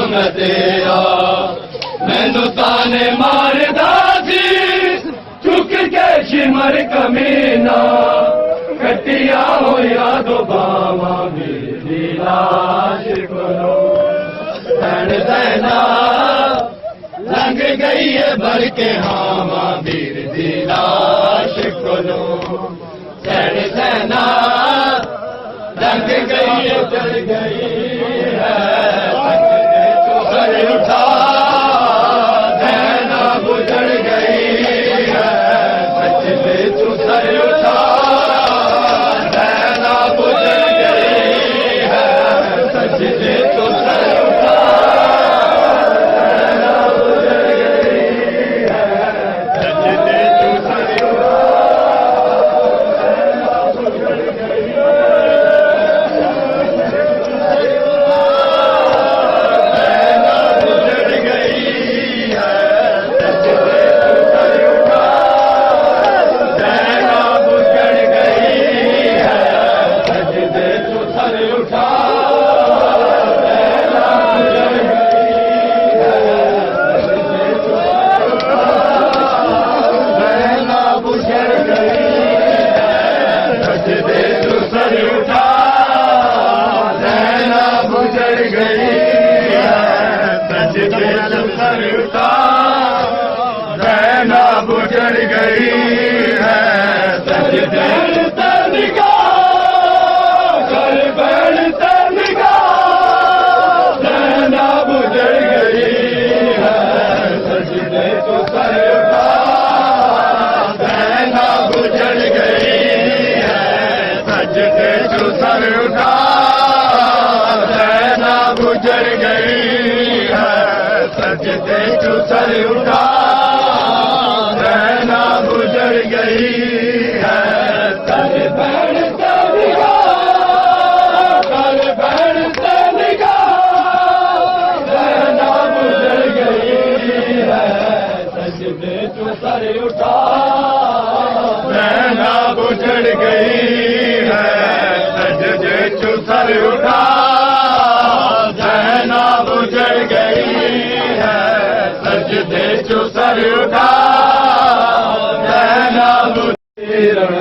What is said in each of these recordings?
میں تیرا مینو تانے ماردا سی چک کے شمر کمینا کٹیا ہویا دو باواں میری لاش کولو بھن دینا لنگ گئی ہے بھر کے ہاواں ویر دی لاش کولو بھن دینا لنگ گئی ہے بھر گئی ہے سر اٹھا دینا گزر گئی ہے سچ دے تو سر اٹھا دینا گزر گئی ہے سچ دے تو سر اٹھا دینا گزر گئی ہے سچ دے تو سر اٹھا دینا گزر گئی بجڑ گئی ہے سچ دے نگاہ کر بڑھ نگاہ دینا بجڑ گئی ہے سچ دے تو سر اٹھا دینا بجڑ گئی ہے سچ دے تو سر اٹھا دینا بجڑ گئی ہے سچ دے تو سر اٹھا گزر گئی ہے کل بہن سے نگاہ کل بہن سے نگاہ دینا گزر گئی ہے سچ دے تو سر اٹھا دینا گزر گئی ہے سچ دے تو سر اٹھا دینا گزر گئی ہے سچ دے تو سر اٹھا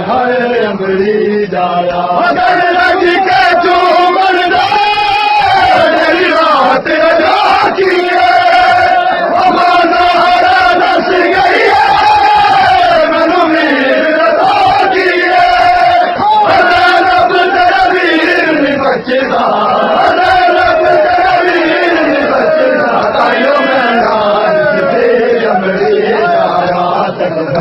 ہر امری جایا اگر لگ کے چومن میری رات ادا کی ہمارا دس گئی ہے منو میر ادا کی رب تیرا ویر بچدا رب تیرا ویر بچدا تائیو میں امری جایا تک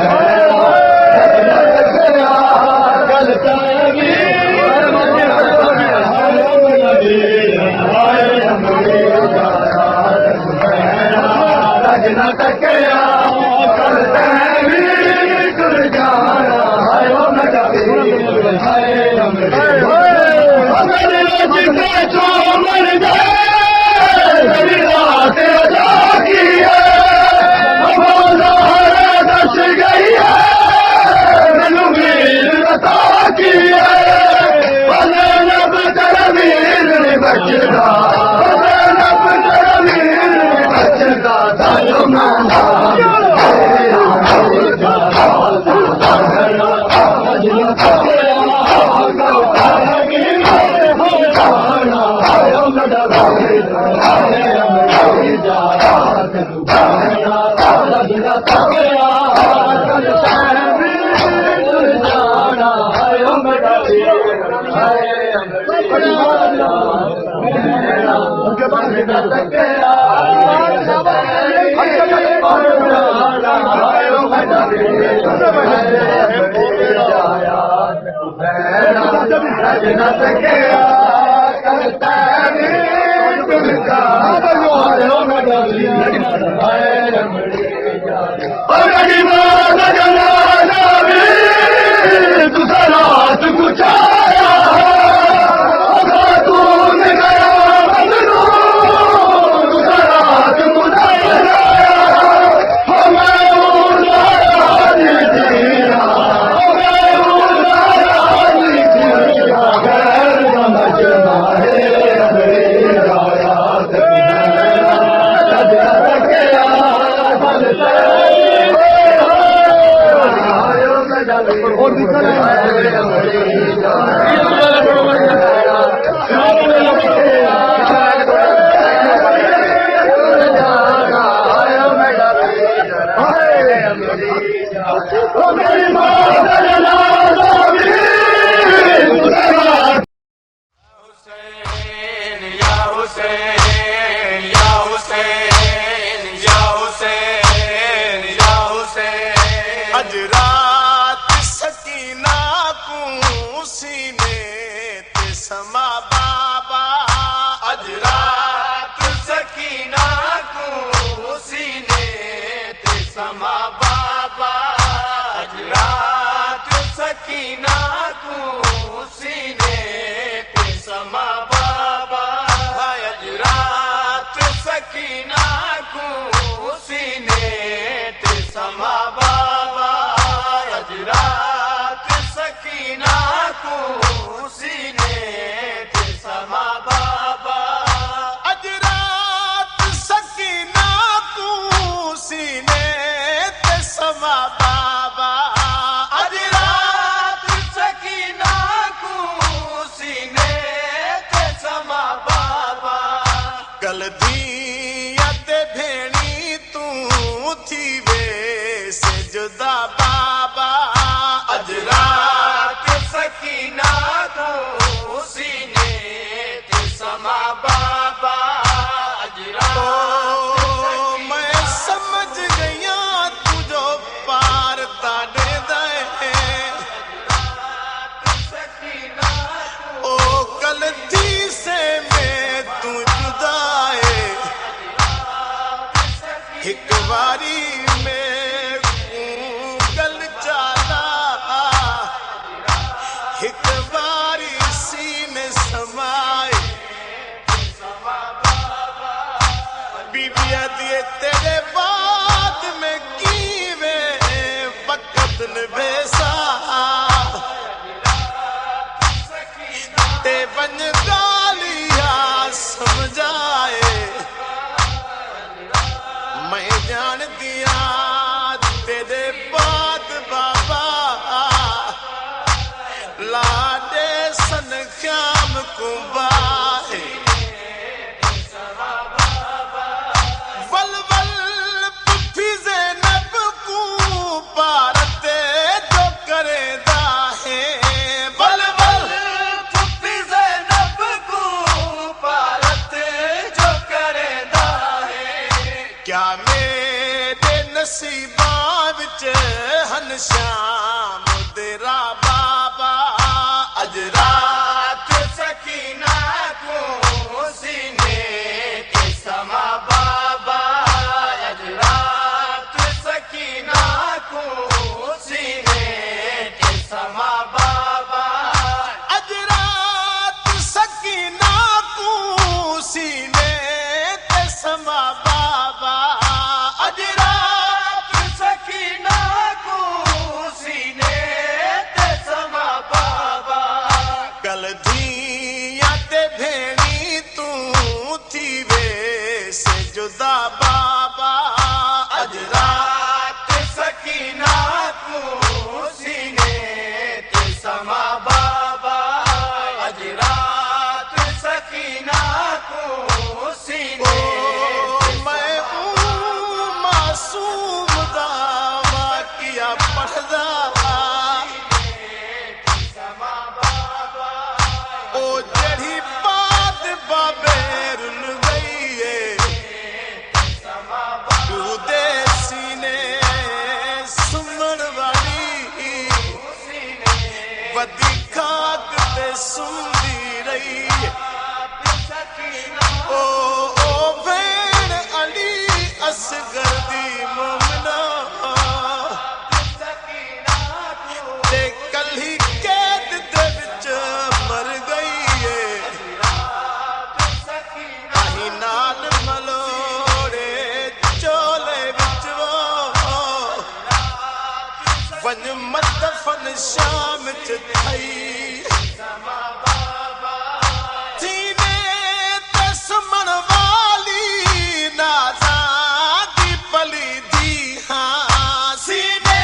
حسین یا حسین یا حسین یا حسین اج رات سکینہ کو سینے تے سما بابا اج رات سکینہ کو سینے تے سما بابا اج رات سکینہ کو سینے تے سما بابا اج رات سکینہ کو سینے تے سما بابا اج رات سکینہ کو سینے تے سما بابا اج رات سکینہ کو سینے تے سما بابا اج رات سکینہ کو سینے تے سما بابا کل دیا تے بھیڑی تو تھی وے سے جدا بابا اج رات سکینہ کو سینے تے سما بابا اج رات میں سمجھ گیا تو جو پار تاڑے دے سکینہ او کل دی سے میں تو جدائے ایک باری میں گل چالا ایک باری سینے سمائے بی بی دیے تیرے بعد میں کیوے وقت نبیسا تے بن گالیا سمجھائے میں جان دیا تیرے بعد بابا لاڈے سن خیام کو بائے ول ول پپھی زینب کو پارتے جو کرے دا ہے ول ول پھپھی زینب کو پارت جو کرے دا ہے کیا میرے نصیباں وچ ہن شام تیرا بابا اج رات سکینہ کو سینے تے سما بابا اج رات سکینہ کو سینے تے سما بابا اج رات سکینہ کو سینے تے سما بابا اج رات سکینہ کو سینے تے سما بابا کل دیا تے بھیڑی تو تھی وے سے جدا بابا اج رات سکینہ کو سینے تے سما بابا اج رات سکینہ کو سینے تے میں معصوم دا واقعہ پڑھدا سما بابا او جڑی بات بابے رل گئی ہے سما تو دے سینے سمن والی ودی خاک تے سمدی رہی سکینہ او بھین علی اصغر دی مومنہ سکینہ کو تے کل ہی قید دے وچ مر گئی ہے سکینہ آہی نال ملوڑے چولے وچ وہ ون مدفن شام چ تھئی سینے تے سمن والی نازاں دی پلی دی ہاں سینے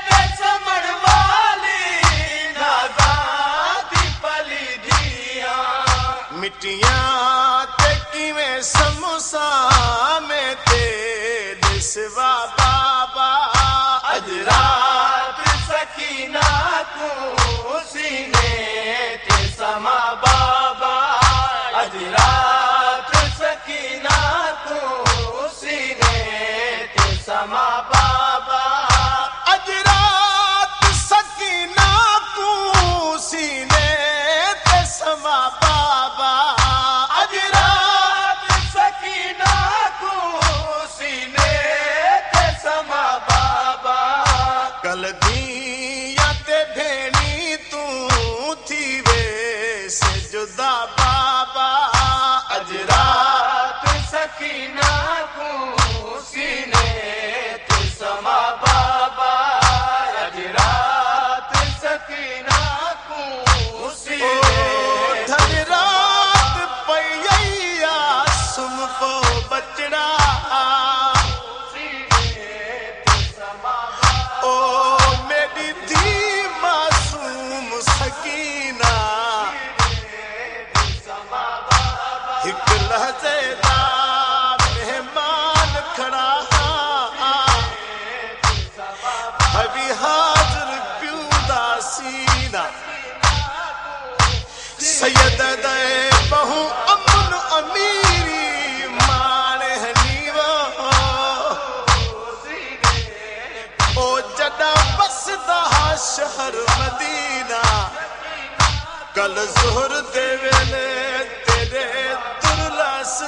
تے سمن والی نازاں دی پلی دیاں مٹیاں تے کیویں سموسا میں تے سوا بابا اج رات سکینہ کو سینے بچڑا او میری دھی معصوم سکینہ ایک لحظے دا مہمان کھڑا ابھی حاضر پیو دا سینہ سید دے بہو امن امیری مان حنیوہ او جڈا بسدا شہر مدینہ کل ظہر دے ویلے تیرے درلس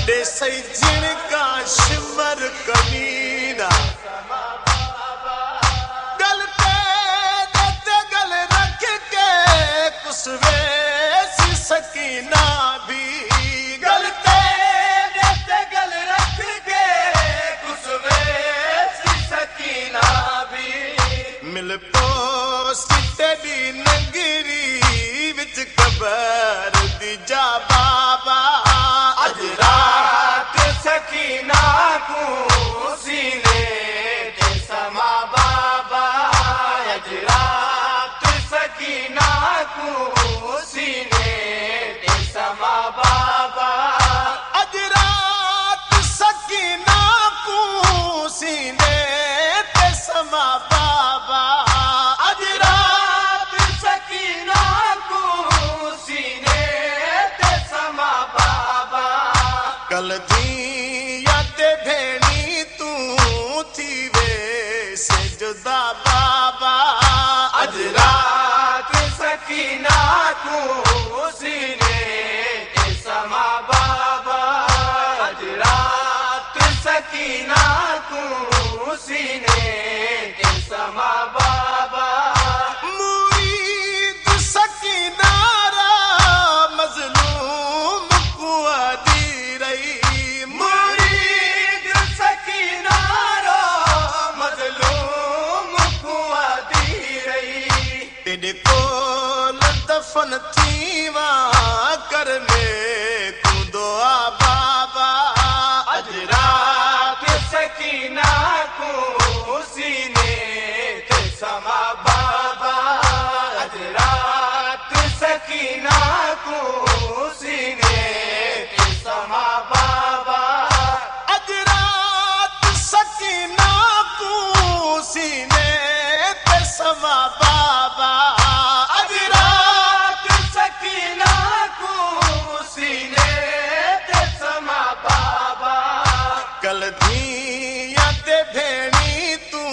دے سی جن کا شمر کمینہ گل تے گل رکھ کے کسوے سی سکینہ بھی گل تے گل رکھ کے کسوے سی سکینہ بھی مل پوس تیری نگری وچ قبر دی جا بابا اج رات سکینہ کو سینے تے سما بابا اج رات سکینہ کو سینے تے سما بابا اج رات سکینہ کو سینے تے سما بابا اج رات سکینہ کو سینے تے سما بابا کل دی یاد بھینی تو تھی وے سے جدا بابا اج رات سکینہ کو سینے تے سما بابا اج رات سکینہ کو سینے تے سما بابا مرید سکینہ را مظلوم کو دی رہی مرید سکینہ را مظلوم کو دی رہی تیرے کول دفن تھی وہاں کرنے کو دعا بابا اج رات سکینہ کو سینے تے سما بابا اج رات سکینہ کو سینے تے سما بابا اج رات سکینہ کو سینے تے سما بابا اج رات سکینہ کو سینے تے سما بابا کل دھیاں تے بھینی تو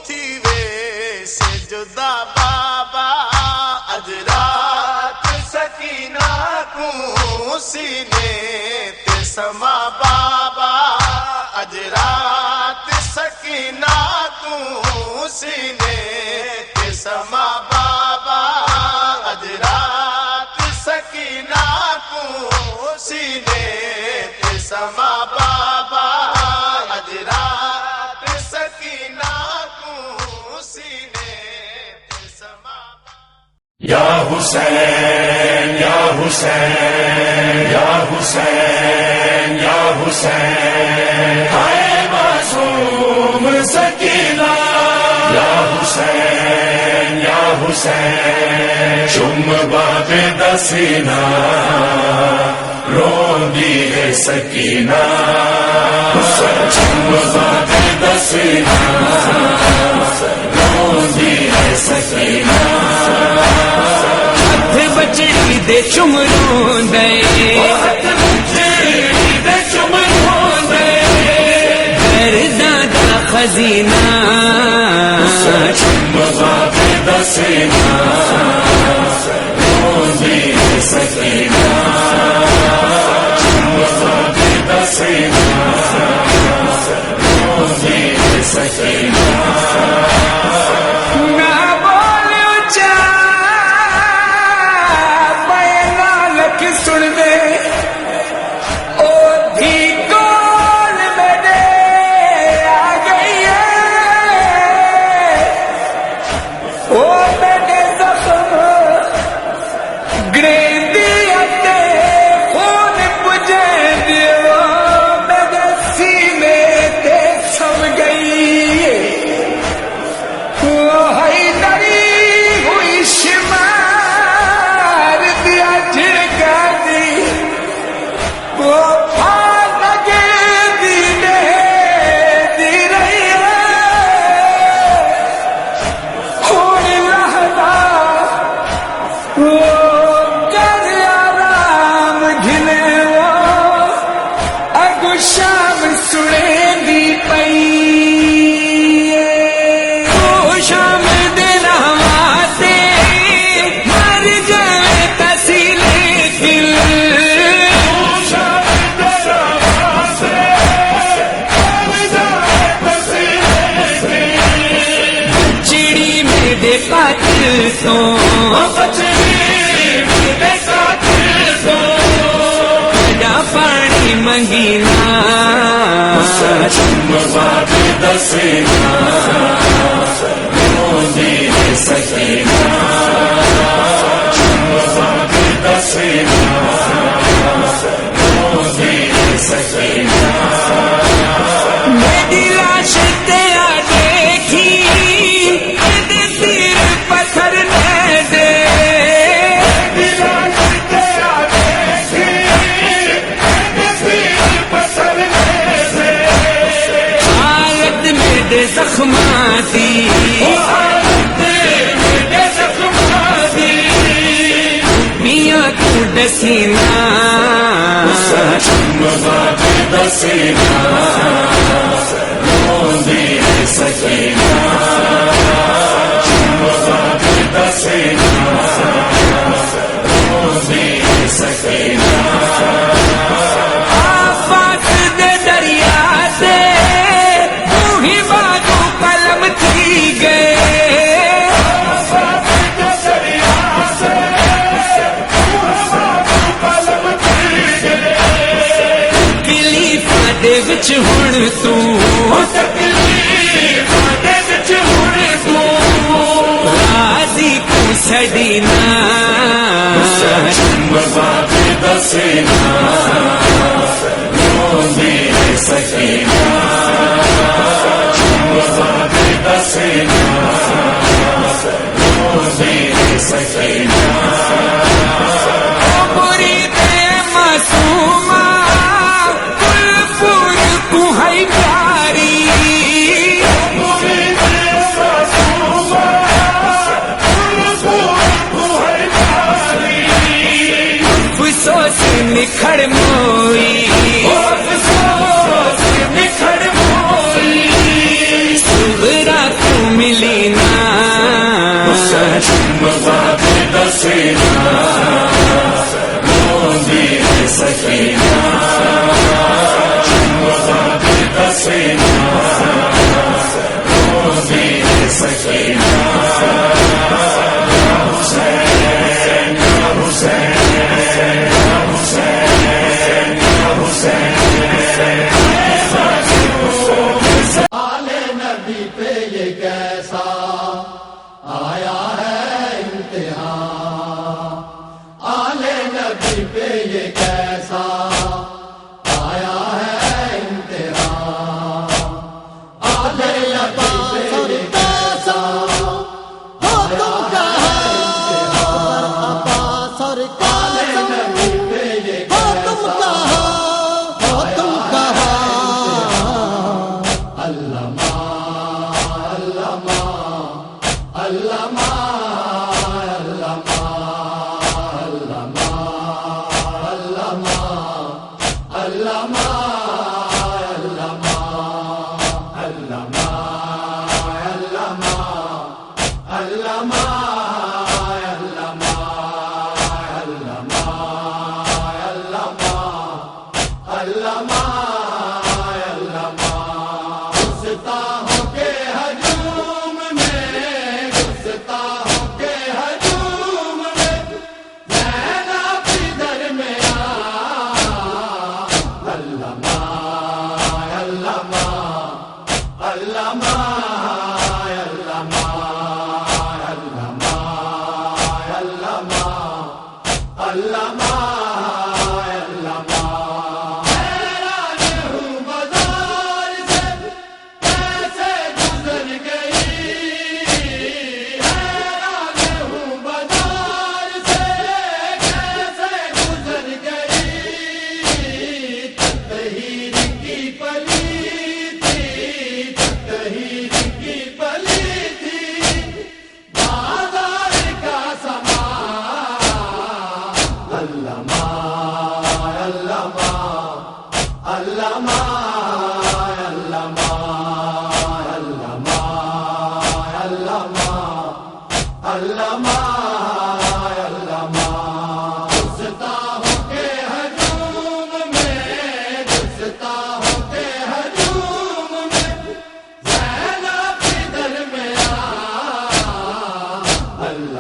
تھی وے سے جدا بابا اج رات سکینہ کو سینے تے سما بابا اج رات سکینہ کو سینے تے سما بابا اج رات سکینہ کو سینے تے سما بابا اج رات سکینہ کو سینے تے سما یا حسین یا حسین یا حسین یا حسین ہائے معصوم سکینہ یا حسین یا حسین چم باب دسینہ روندی ہے سکینہ چم باب دسینہ روندی ہے سکینہ بچڑی دے چم روندے درداں دا خزینہ چم باب دسینہ روندی ہے سکینہ چم باب دسینہ روندی ہے سکینہ نہ بولو چا بینا لکھ سن دے تو بڑا پانی منگینا میری لاش تیرا دیکھی تیر پتھر لے دے حالت میرے زخماتی میاں تو ڈسینا آفات دے دریا سے وہی باتوں قلم تھی گئے تکلیفاں دے وچ ہن تو راضی کو چھڈینا مرید معصومہ کل پور کو ہے پیاری افسوس نکھڑ موئی صغرا کو ملی نا آلے نبی پہ یہ کیسا آیا ہے امتحان، آلے نبی پہ یہ کیسا آیا ہے امتحان، آلے نبی پہ یہ کیسا آیا ہے امتحان، آلے نبی پہ یہ کیسا اللہ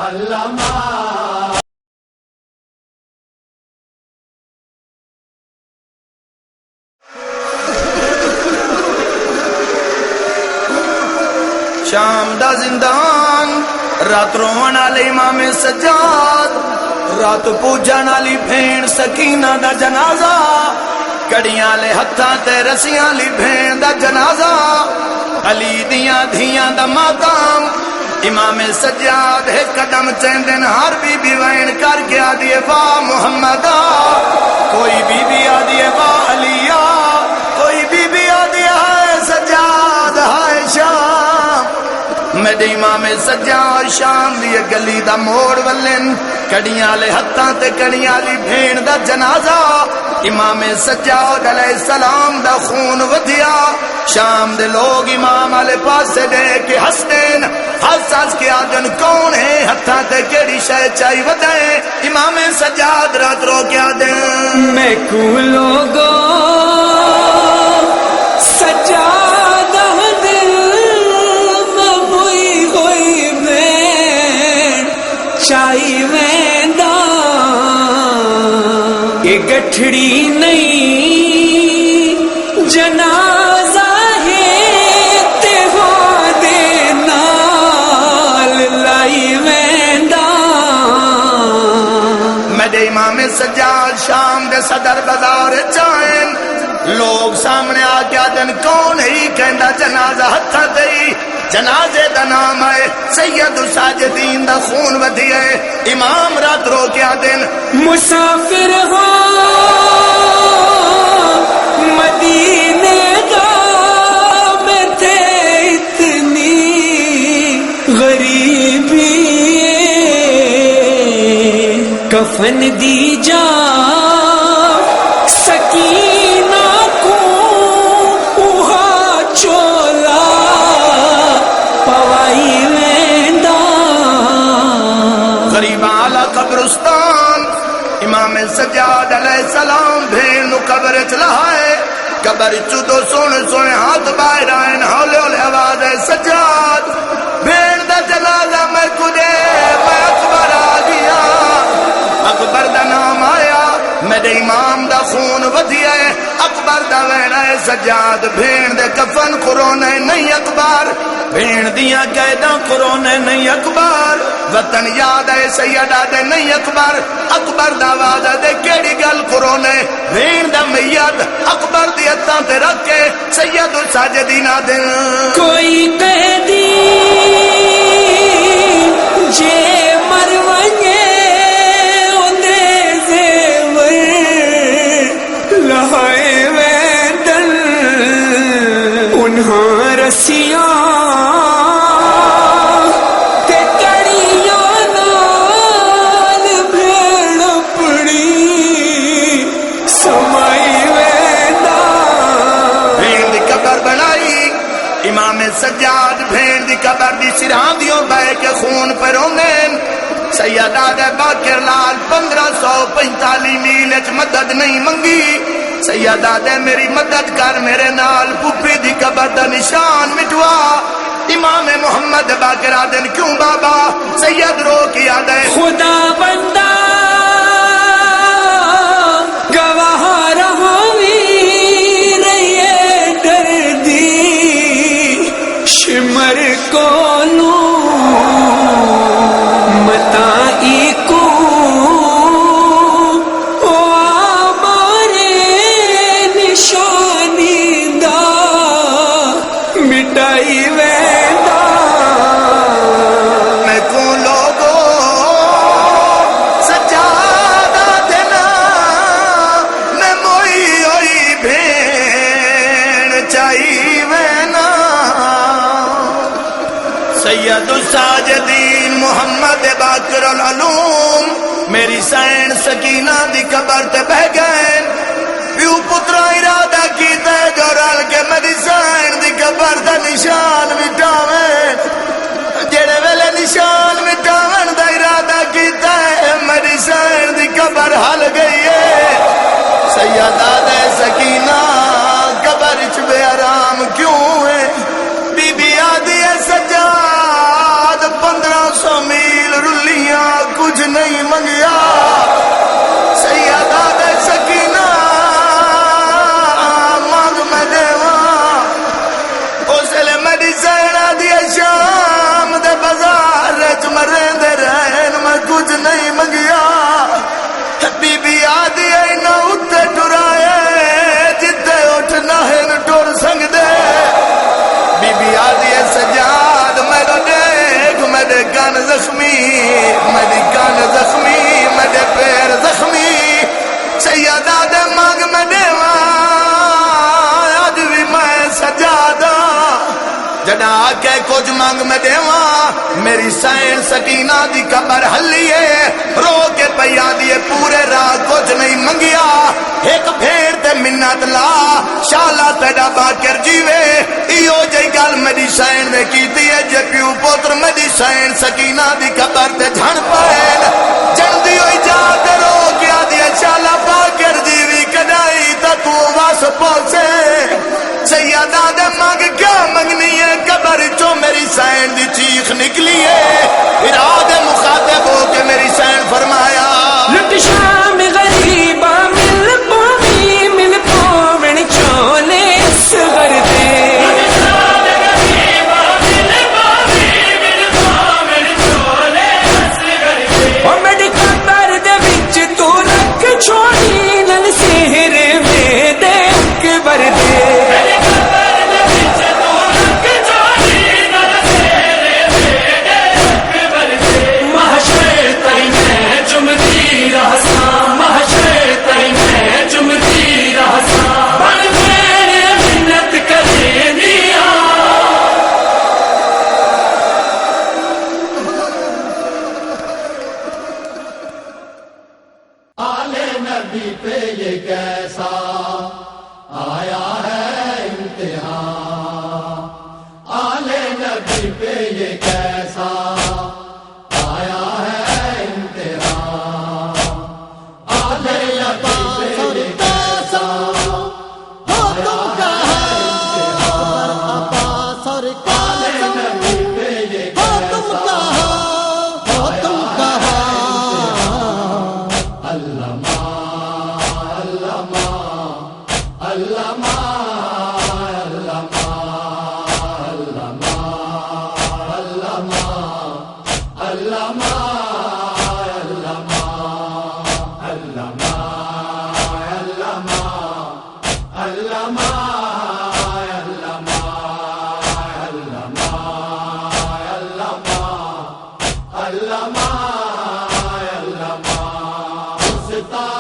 علامہ شام دا زندان رات روان والے امام سجاد رات پوجن والی بھین سکینہ دا جنازہ کڑیاں لے ہتھاں تے رسیاں لی بھین دا جنازہ علی دیاں دھیاں دا ماتم امام سجاد ہے قدم چیندن ہر بی بی وین کر کے آدھیے واہ محمدہ کوئی بی بی آدھیے واہ علیہ کوئی بی بی آدھیے ہائے سجاد ہائے شام میرے امام سجاد شام دیے گلی دا موڑ ولن کڑیاں لے ہتھاں تے کڑیاں لی بھین دا جنازہ امام سجاد علیہ السلام دا خون ودیا شام دے لوگ امام والے پاسے دے کے ہسدین ہس ہس کے آدن کون ہے ہتھاں تے کیڑی شے چائی ودے امام سجاد رات رو کے آدن میں کو لوگو سجاد دل مبوئی ہوئی بین چائی ویندا یہ گٹھڑی نہیں جنازہ ہے تہوار دے نال لائی ویندا میرے امام سجاد شام دے صدر بازار چائن لوگ سامنے آ کے آدن کون ہی کہندا جنازہ ہتھاں تے جنازے دا نام ہے سید ساجدین دا خون ودھی ہے امام رات رو کے آدن مسافر ہو مدینے دا میں تھے اتنی غریبی کفن دی جا سکینہ کو اوہا چولا پوائی ویندا غریب اعلی قبرستان امام سجاد علیہ السلام بھین نو قبر چلائے قبر چودو سونے سونے ہاتھ باہر آئین ہولے ہولے آواز ہے سجاد بھین دا جنازہ میں کدے میں اکبر آ گیا اکبر دا نام آیا میرے امام دا خون ودیا ہے اکبر دا وینا ہے سجاد بھین دے کفن قرونے نہیں اکبر بھین دیا قیداں قرونے نہیں اکبر وطن یاد ہے سیدہ دے نہیں اکبر اکبر دا وعدہ دے کیڑی گل قرونے بھین دا میاد اکبر دی ہتھاں تے رکھ کے سید ساجدین دے کوئی قیدی جے مرونگے لہائے ویدن انہاں رسیاں تے کڑیاں نال بھیڑ پڑی سمائی ویدہ بھین دی قبر بنائی امام سجاد بھین دی قبر دی سراں دیوں بہ کے خون پر ہوندین سیدہ دے باقر لال 1545 میل اچ مدد نہیں منگی سیدہ دے میری مدد کر میرے نال پھپھی دی قبر دا نشان مٹوا امام محمد باقر آدن کیوں بابا سید رو کی آدھے خدا بندہ گواہ رہوی رہیے دردی شمر کولوں متائی کو او آمارے نشانی دا مٹائی ویدا میں کو لوگو سجادہ دینا میں موئی ہوئی بھین چاہی وینا سید ساجدین محمد باقر العلوم میری سین سکینہ دی قبر تے بہ گئے پیو پترا ارادہ کیتا ہے جو رل کے میری سین دی قبر دا نشان مٹاویں جڑے ویلے نشان مٹاون دا ارادہ کیتا ہے میری سین دی قبر ہل گئی ہے سیدہ دے سکینہ قبر چ بے آرام کیوں ہے بی بی آدھی ہے سجاد 1500 میل رلیاں کچھ نہیں منگیا سیدہ دے سکینہ مانگ میں دیواں اس لئے میری سینہ دی شان منگ میں دیواں میری سین سکینہ دی قبر ہلیے رو کے پیا دیے پورے رات کچھ نہیں منگیا ایک پھیر تے منت لا شالا تیڈا باکر جیوے ایو جی گل میری سین نے کیتی ہے جے پیو پوتر میری سین سکینہ دی قبر تے جھن پائن جلدی ہوئی جا کرو کیا دیا شالا باکر جیوی کدائی تا تو واس پہنچے سیادہ دے مانگ کیا منگنی ہے قبر چو میری سین دی چیخ نکلی ہے اراد مخاطب ہو کے میری سین فرمایا لٹ شام غریبا مل پومن چولے سغر دے اور میری قبر دے وچ تو رکھ چھوڑی نل سہر میں دے اکبر دے نبی پہ یہ کیسا آیا ہے امتحان آل نبی پہ یہ کیسا آیا ہے امتحان آل نبی پہ یہ کیسا آیا ہے امتحان آل نبی پہ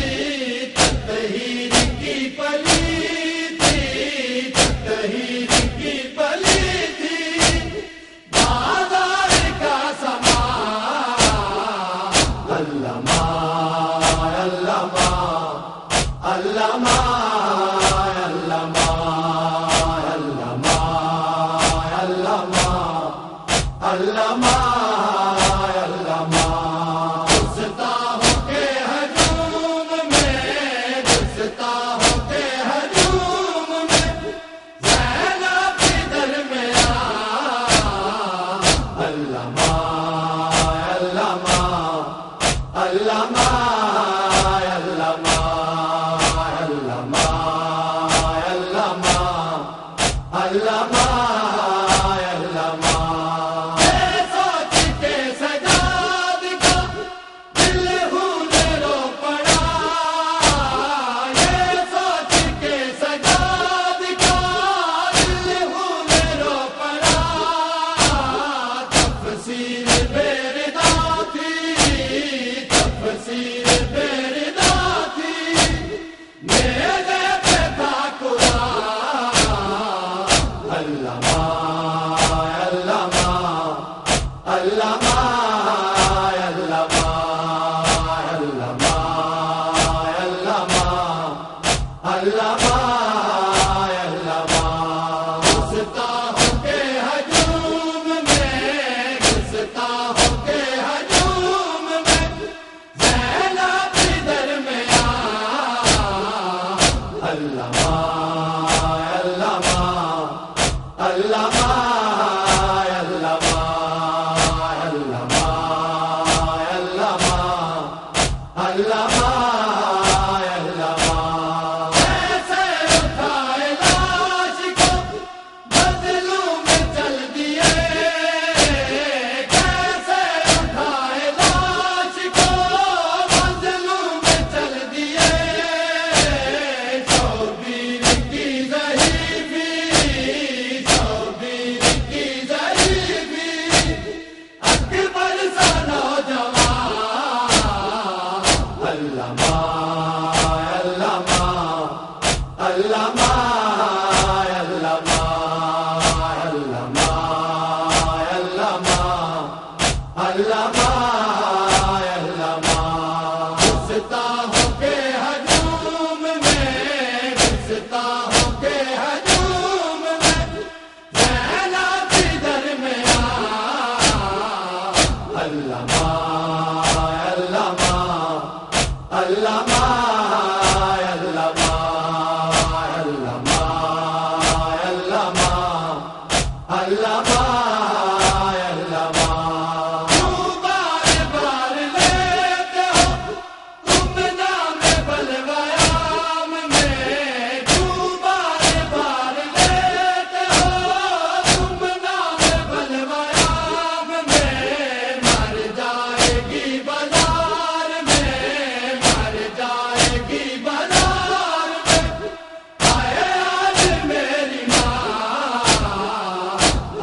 یہ کیسا علامہ علامہ ایسے اٹھائے لاش کو بدلوں میں چل دیے کیسے اٹھائے لاش کو بدلوں میں چل دیے شوبیر کی ضعیفی شوبیر کی ضعیفی اکبر سا نوجوان علامہ علامہ علامہ علامہ علامہ علامہ علامہ علامہ گستاخوں کے ہجوم میں گستاخوں کے ہجوم میں زینب کی درمیان علامہ علامہ علامہ علامہ علامہ علامہ علامہ علامہ کیوں بار بار لیتے ہو تم نام بلویام میں کیوں بار بار لیتے ہو تم نام بلویام میں مر جائے گی بازار میں مر جائے گی بازار میں آئے آج میری ماں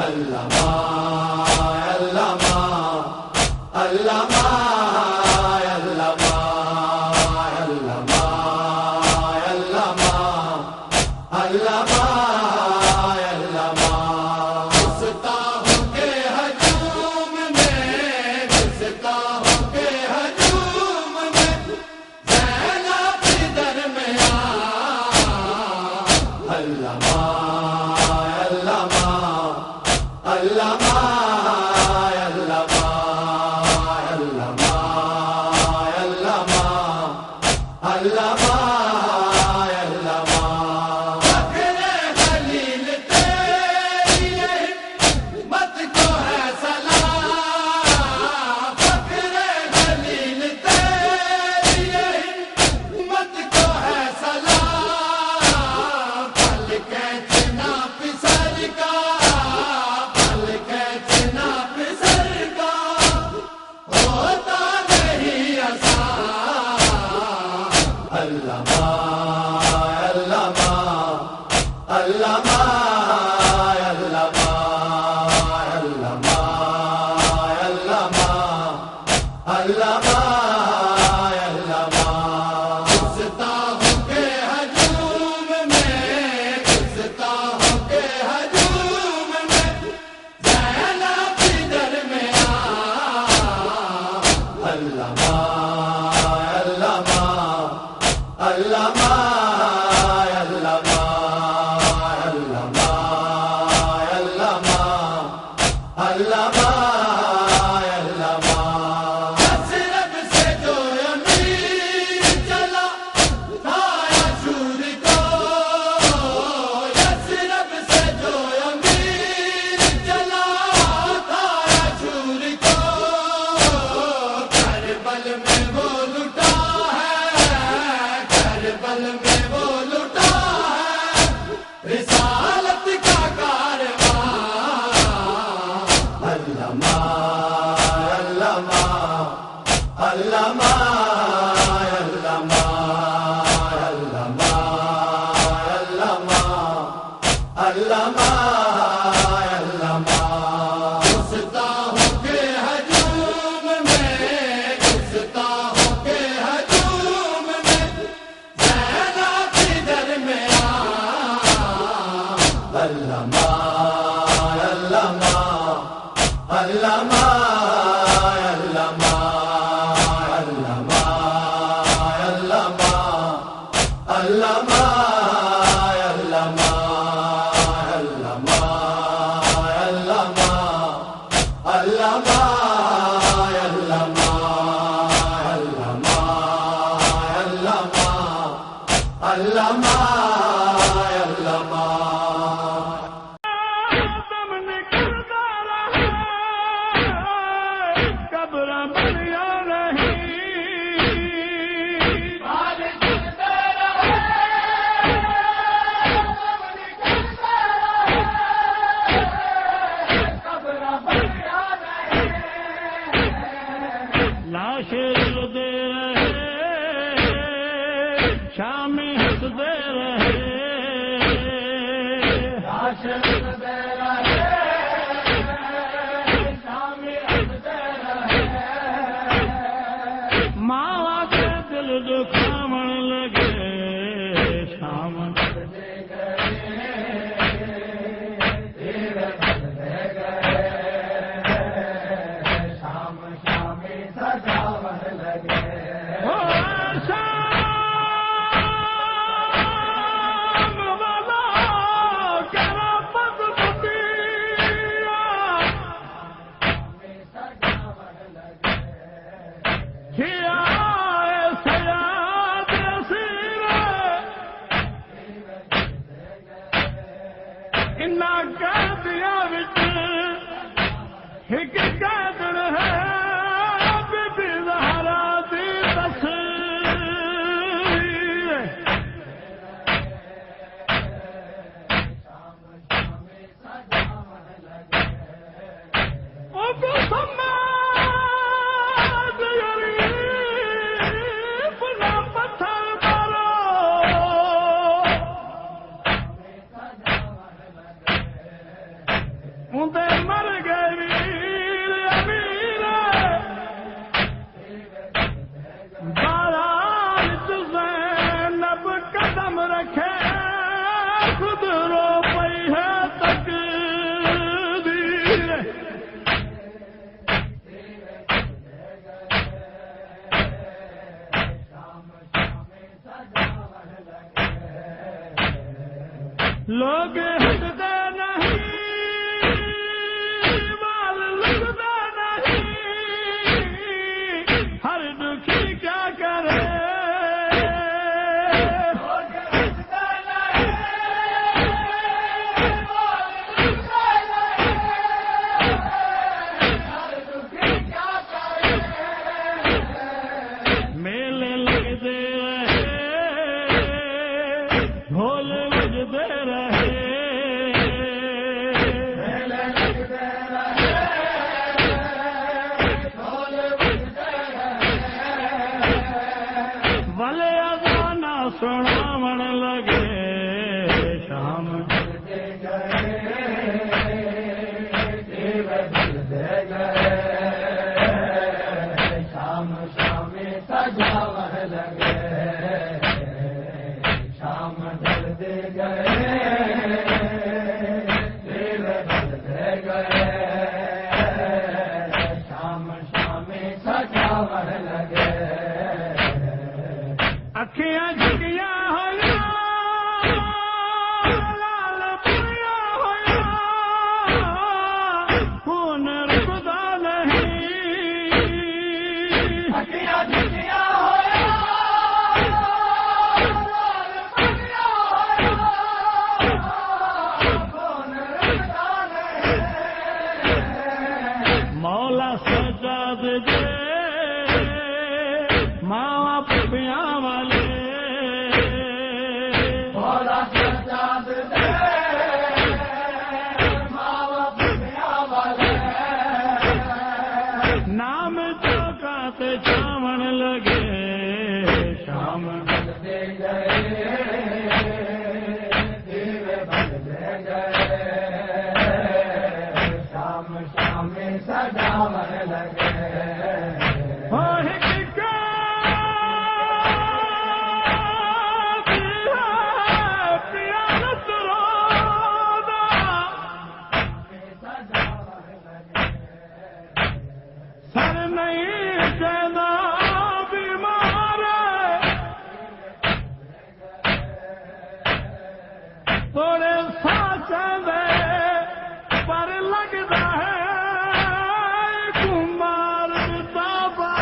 علامہ علامہ علامہ علامہ علامہ علامہ علامہ علامہ گستاخوں کے ہجوم میں گستاخوں کے ہجوم میں زینب کی درمیان علامہ علامہ علامہ علامہ علامہ علامہ علامہ علامہ فخر خلیل تیری مت کو ہے سلام فخر خلیل تیری مت کو ہے سلام پل کھینچنا پسر کا پل کھینچنا پسر کا ہوتا نہیں آسان علامہ علامہ علامہ علامہ علامہ علامہ علامہ علامہ گستاخوں کے ہجوم میں گستاخوں کے ہجوم میں زینب کی درمیان علامہ علامہ علامہ علامہ علامہ علامہ علامہ علامہ یثرب سے جو امیر چلا تھا عاشور کو یثرب سے جو امیر چلا تھا عاشور کو کربل میں وہ لٹا ہے کربل میں وہ لٹا ہے رسالت کا کارواں علامہ علامہ علامہ علامہ علامہ علامہ علامہ علامہ گستاخوں کے ہجوم میں گستاخوں کے ہجوم میں زینب کی درمیان علامہ علامہ علامہ علامہ علامہ علامہ علامہ علامہ علامہ علامہ علامہ علامہ علامہ علامہ علامہ دم نکلتا رہا قبر بنیا نہیں شام ہسدے رہے ماں کے دل دکھاون لگے شام لوگ ہٹتے نہیں مال لگتا نہیں ہر دکھی کیا کرے میلے لگتے رہے ڈھول بجتے رہے بھلے ازانا سناون لگے شام اکھیاں جھکیاں ہویا لال پوریا ہویا خون رکدا نہیں اکھیاں جھکیاں ہویا لال پوریا ہویا خون رکدا نہیں مولا سجاد دے ماں پپیاں والے مولا سجاد دے ماں پپیاں والے نام چوکات چاون لگے شام بلدے گئے دیوے بلدے گئے شام شام سجاون لگے تھوڑے ساتھ پر لگتا ہے کمار بابا